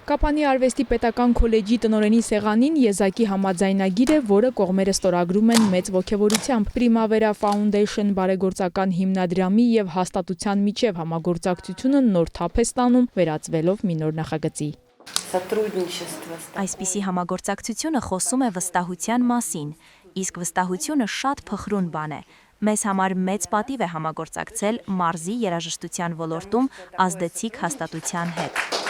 Կապանի արվեստի պետական քոլեջի տնօրենի սեղանին եզակի համաձայնագիր է, որը կողմերը ստորագրում են մեծ ոգևորությամբ։ Primavera Foundation բարեգործական հիմնադրամի եւ հաստատության միջև համագործակցությունը նոր թափ է ստանում, վերածվելով մի նոր նախագծի։ Այսպիսի համագործակցությունը խոսում է վստահության մասին, իսկ վստահությունը շատ փխրուն բան է։ Մեզ համար մեծ պատիվ է համագործակցել մարզի երաժշտության ոլորտում ազդեցիկ հաստատության հետ։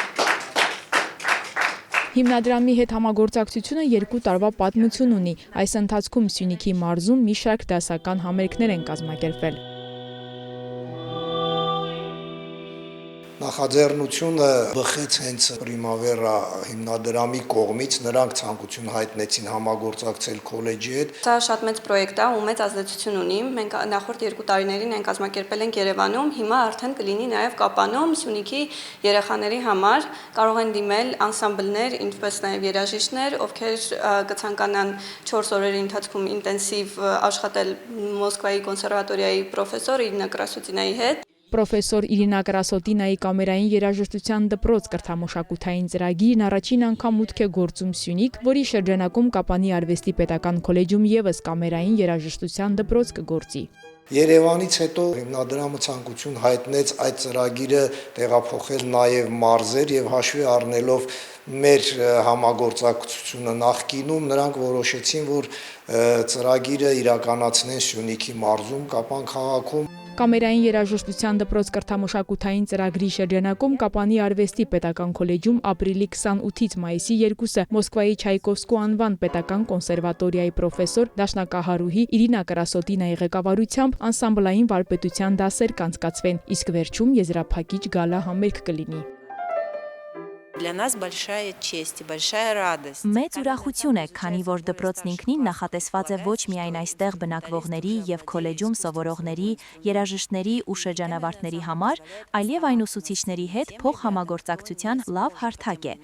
Հիմնադրամի հետ համագործակցությունը 2 տարվա պատմություն ունի։ Այս ընթացքում Սյունիքի մարզում մի շարք դասական համերգներ են կազմակերպվել։ Նախաձեռնությունը բխեց հենց Primavera հիմնադրամի կողմից, նրանք ցանկություն հայտնեցին համագործակցել քոլեջի հետ։ Սա շատ մեծ պրոյեկտ է ու մեծ ազդեցություն ունի։ Մենք նախորդ 2 տարիներին են կազմակերպել ենք Երևանում, հիմա արդեն կլինի նաև Կապանում, Սյունիքի երեխաների համար կարող են դիմել անսամբլներ, ինչպես նաև երաժիշտներ, ովքեր կցանկանան 4 օրերի ընթացքում ինտենսիվ աշխատել Մոսկվայի կոնսերվատորիայի պրոֆեսոր Իրինա Կրասոտինայի հետ։ Պրոֆեսոր Իրինա Կրասոտինայի կամերային երաժշտության դպրոց կրթամշակութային ծրագիրն առաջին անգամ մուտք է գործում Սյունիք, որի շրջանակում Կապանի արվեստի պետական քոլեջում եւս կամերային երաժշտության դպրոց կգործի։ Երևանից հետո հիմնադրամը ցանկություն հայտնեց այդ ծրագիրը տեղափոխել նաև մարզեր եւ հաշվի առնելով մեր համագործակցությունը նախկինում նրանք որոշեցին, որ ծրագիրը իրականացնեն Սյունիքի մարզում, Կապան քաղաքում։ Կամերային երաժշտության դպրոց կրթամշակութային ծրագրի շրջանակում Կապանի արվեստի պետական քոլեջում ապրիլի 28-ից մայիսի 2-ը Մոսկվայի Չայկովսկու անվան պետական կոնսերվատորիայի պրոֆեսոր դաշնակահարուհի Իրինա Կրասոտինայի ղեկավարությամբ անսամբլային վարպետության դասեր կանցկացվեն, իսկ վերջում եզրափակիչ գալա համերգ կլինի։ Մեծ ուրախություն է, քանի որ դպրոցն ինքնին նախատեսված է ոչ միայն այստեղ բնակվողների եւ քոլեջում սովորողների, երաժիշտների ու շրջանավարտների համար, այլև այն ուսուցիչների հետ փոխհամագործակցության լավ հարթակ է։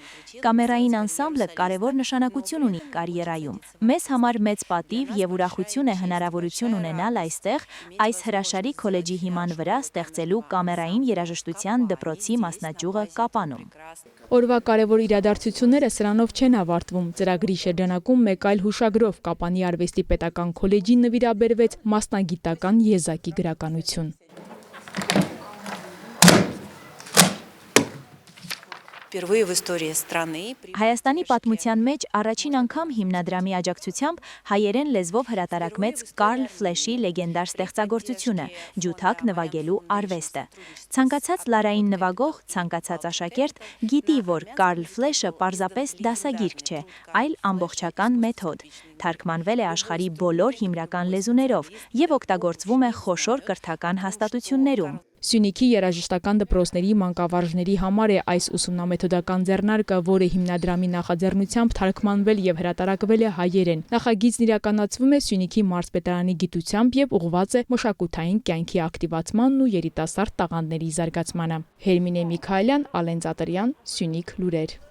Կամերային անսամբլը կարևոր նշանակություն ունի կարիերայում։ Մեզ համար մեծ պատիվ եւ ուրախություն է հնարավորություն ունենալ այստեղ այս հրաշալի քոլեջի հիման վրա ստեղծելու կամերային երաժշտության դպրոցի մասնաճյուղը Կապանում։ Օրվա կարևոր իրադարձությունները սրանով չեն ավարտվում։ Ծրագրի շրջանակում մեկ այլ հուշագրով Կապանի արվեստի պետական քոլեջին նվիրաբերվեց մասնագիտական եզակի գրականություն։ Հայաստանի պատմության մեջ առաջին անգամ հիմնադրամի աջակցությամբ հայերեն լեզվով հրատարակվեց Կարլ Ֆլեշի լեգենդար ստեղծագործությունը՝ ջութակ նվագելու արվեստը։ Ցանկացած լարային նվագող, ցանկացած աշակերտ գիտի, որ Կարլ Ֆլեշը պարզապես դասագիրք չէ, այլ ամբողջական մեթոդ։ Թարգմանվել է աշխարհի բոլոր հիմնական լեզուներով եւ օգտագործվում է խոշոր կրթական հաստատություններում։ Սյունիքի երաժշտական դպրոցների մանկավարժների համար է այս ուսումնամեթոդական ձեռնարկը, որը հիմնադրամի նախաձեռնությամբ թարգմանվել եւ հրատարակվել է հայերեն։ Նախագիծն իրականացվում է Սյունիքի մարզպետարանի գիտությամբ եւ ուղղված է մշակութային կյանքի ակտիվացմանն ու երիտասարդ տաղանդների զարգացմանը։ Հերմինե Միքայելյան, Ալեն Ծատրյան, Սյունիք լուրեր։